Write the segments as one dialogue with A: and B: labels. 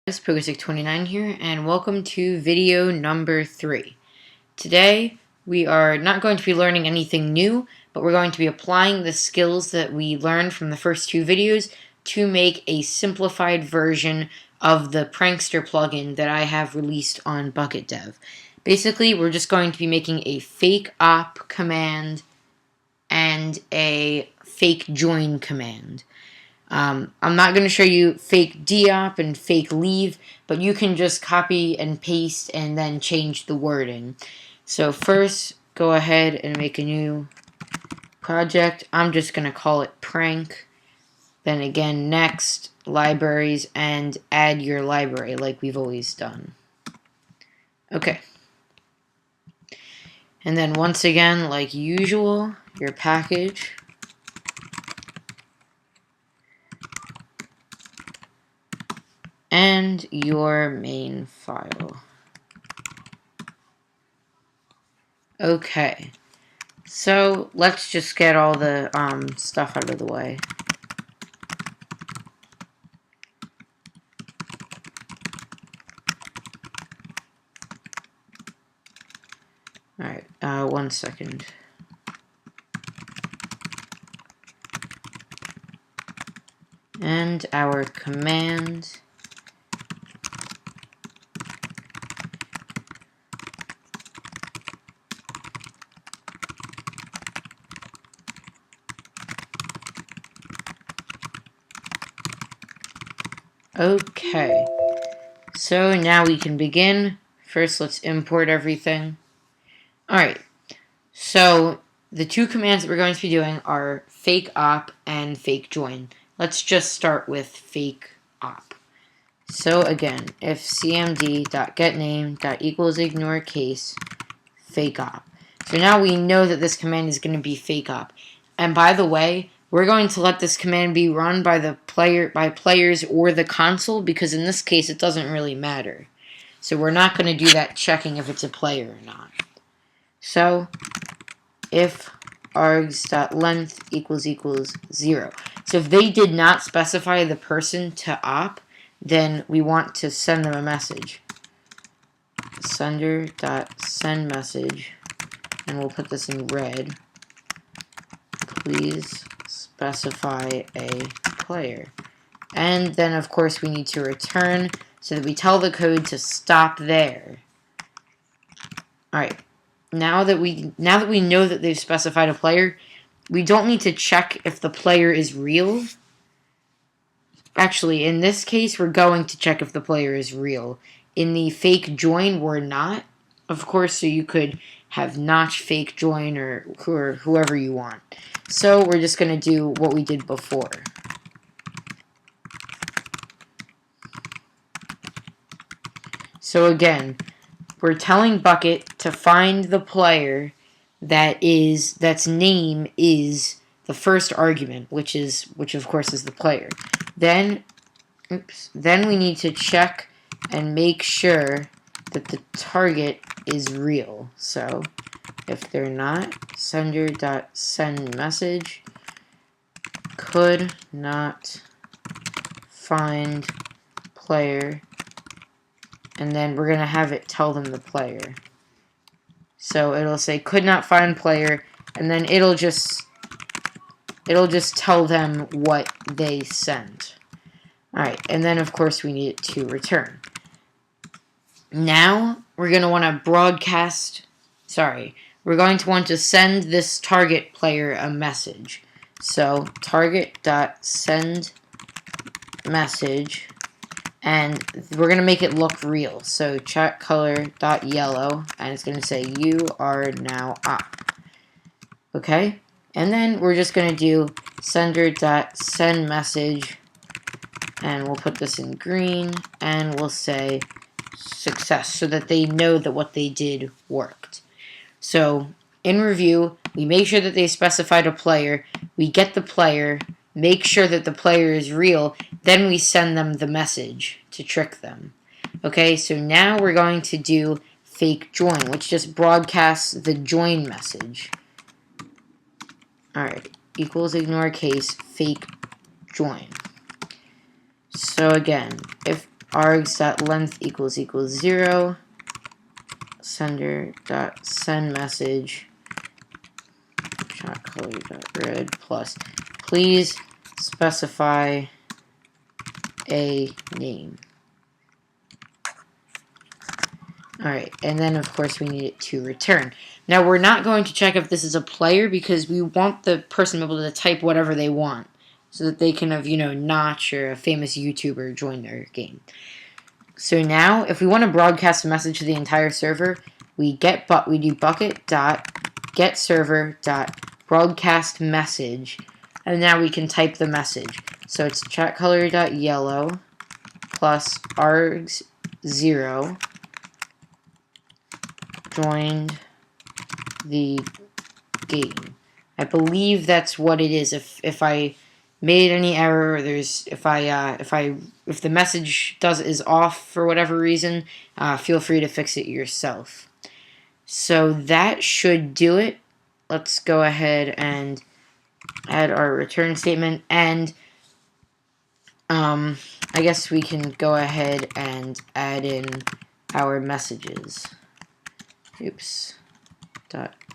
A: It's Bukkit29 here, and welcome to video number 3. Today, we are not going to be learning anything new, but we're going to be applying the skills that we learned from the first 2 videos to make a simplified version of the Prankster plugin that I have released on Bukkit Dev. Basically, we're just going to be making a fake op command and a fake join command. I'm not going to show you fake deop and fake leave, but you can just copy and paste and then change the wording. So first, go ahead and make a new project. I'm just going to call it prank. Then again, next, libraries, and add your library like we've always done. Okay. And then once again, like usual, your package. And your main file. Okay, so let's just get all the stuff out of the way. Alright, 1 second. And our command. Okay, so now we can begin. First, let's import everything. Alright, so the 2 commands that we're going to be doing are fake op and fake join. Let's just start with fake op. So again, if cmd.getName.equals =case fake op. So now we know that this command is going to be fake op. And by the way, we're going to let this command be run by players or the console, because in this case it doesn't really matter. So we're not going to do that checking if it's a player or not. So if args.length == 0. So if they did not specify the person to op, then we want to send them a message. Sender.sendMessage, and we'll put this in red. Please specify a player. And then of course we need to return so that we tell the code to stop there. Alright. Now that we know that they've specified a player, we don't need to check if the player is real. Actually, in this case, we're going to check if the player is real. In the fake join, we're not. Of course, so you could have notch fake join or whoever you want. So we're just going to do what we did before. So again, we're telling Bukkit to find the player that's name is the first argument, which of course is the player. Then we need to check and make sure that the target is real. So if they're not, sender.sendMessage could not find player, and then we're going to have it tell them the player. So it'll say could not find player, and then it'll just tell them what they sent. Alright, and then of course we need it to return. Now we're going to want to we're going to want to send this target player a message. So target.sendMessage, and we're going to make it look real. So chat color.yellow, and it's going to say you are now op. Okay? And then we're just going to do sender.sendMessage, and we'll put this in green, and we'll say success, so that they know that what they did worked. So in review, we make sure that they specified a player, we get the player, make sure that the player is real, then we send them the message to trick them. Okay, so now we're going to do fake join, which just broadcasts the join message. Alright, =case fake join. So again, if args.length equals 0, sender.send message, chat color.red plus, please specify a name. Alright, and then of course we need it to return. Now we're not going to check if this is a player because we want the person able to type whatever they want so that they can have, Notch or a famous YouTuber join their game. So now if we want to broadcast a message to the entire server, we do bukkit.getServer.broadcastMessage, and now we can type the message. So it's chatcolor.yellow plus args0 joined the game. I believe that's what it is. If I made any error, or if the message is off for whatever reason, feel free to fix it yourself. So that should do it. Let's go ahead and add our return statement, and I guess we can go ahead and add in our messages.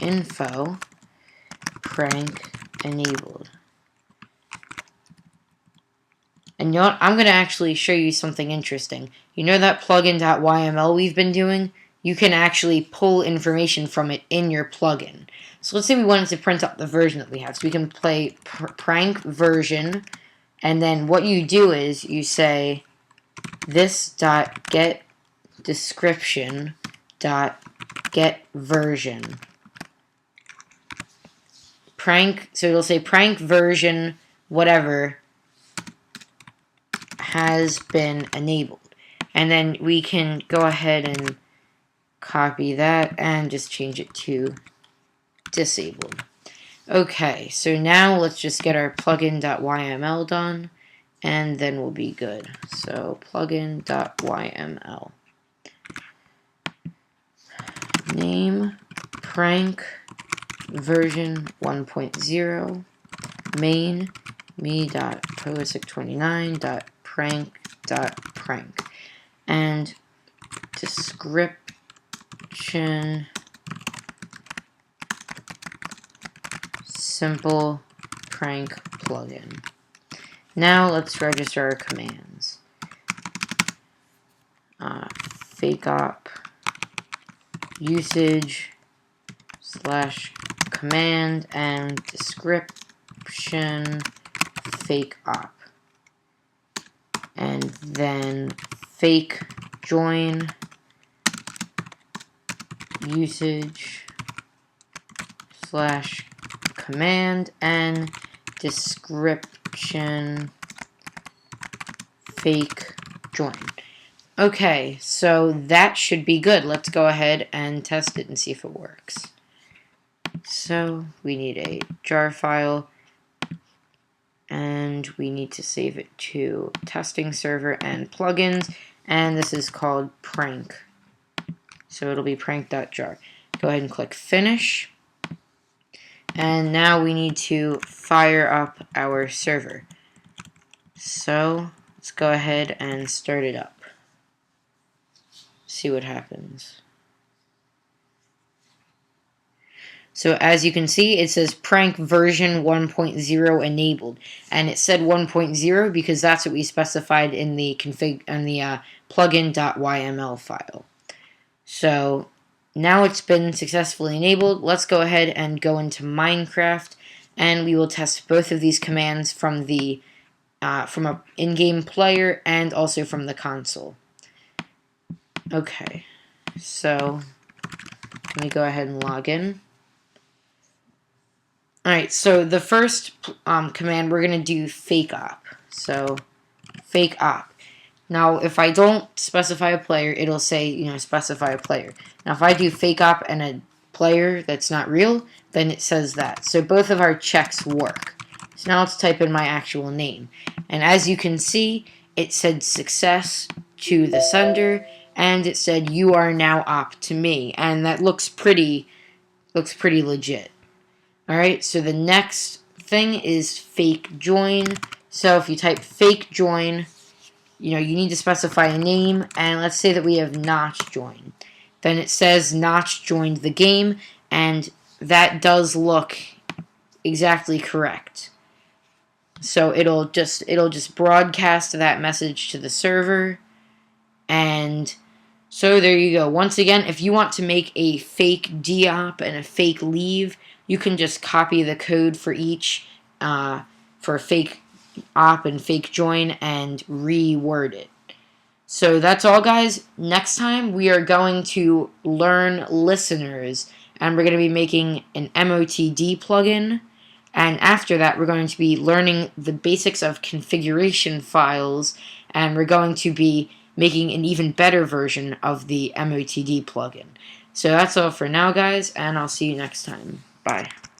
A: .info prank enabled. And you know what? I'm going to actually show you something interesting. You know that plugin.yml we've been doing? You can actually pull information from it in your plugin. So let's say we wanted to print out the version that we have. So we can play prank version, and then what you do is you say this.getDescription.getVersion. Prank, so it'll say prank version whatever has been enabled. And then we can go ahead and copy that and just change it to disabled. Okay, so now let's just get our plugin.yml done, and then we'll be good. So plugin.yml. Name prank version 1.0 main me.poesic29.prank.prank and description simple prank plugin. Now let's register our commands. Fake op usage / command and description fake op, and then fake join usage / command and description fake join. Okay, so that should be good. Let's go ahead and test it and see if it works. So we need a jar file, and we need to save it to testing server and plugins, and this is called prank. So it'll be prank.jar. Go ahead and click finish. And now we need to fire up our server. So let's go ahead and start it up. See what happens. So as you can see, it says prank version 1.0 enabled, and it said 1.0 because that's what we specified in the config and the plugin.yml file. So now it's been successfully enabled. Let's go ahead and go into Minecraft, and we will test both of these commands from the from an in-game player and also from the console. Okay, so let me go ahead and log in. Alright, so the first command, we're going to do fake op. So, fake op. Now, if I don't specify a player, it'll say, specify a player. Now, if I do fake op and a player that's not real, then it says that. So, both of our checks work. So, now let's type in my actual name. And as you can see, it said success to the sender, and it said you are now op to me. And that looks pretty legit. Alright, so the next thing is fake join. So if you type fake join, you need to specify a name, and let's say that we have not joined. Then it says not joined the game, and that does look exactly correct. So it'll just broadcast that message to the server, and so there you go. Once again, if you want to make a fake deop and a fake leave, you can just copy the code for each for fake op and fake join and reword it. So that's all, guys. Next time we are going to learn listeners, and we're going to be making an MOTD plugin. And after that, we're going to be learning the basics of configuration files, and we're going to be making an even better version of the MOTD plugin. So that's all for now, guys, and I'll see you next time. Bye.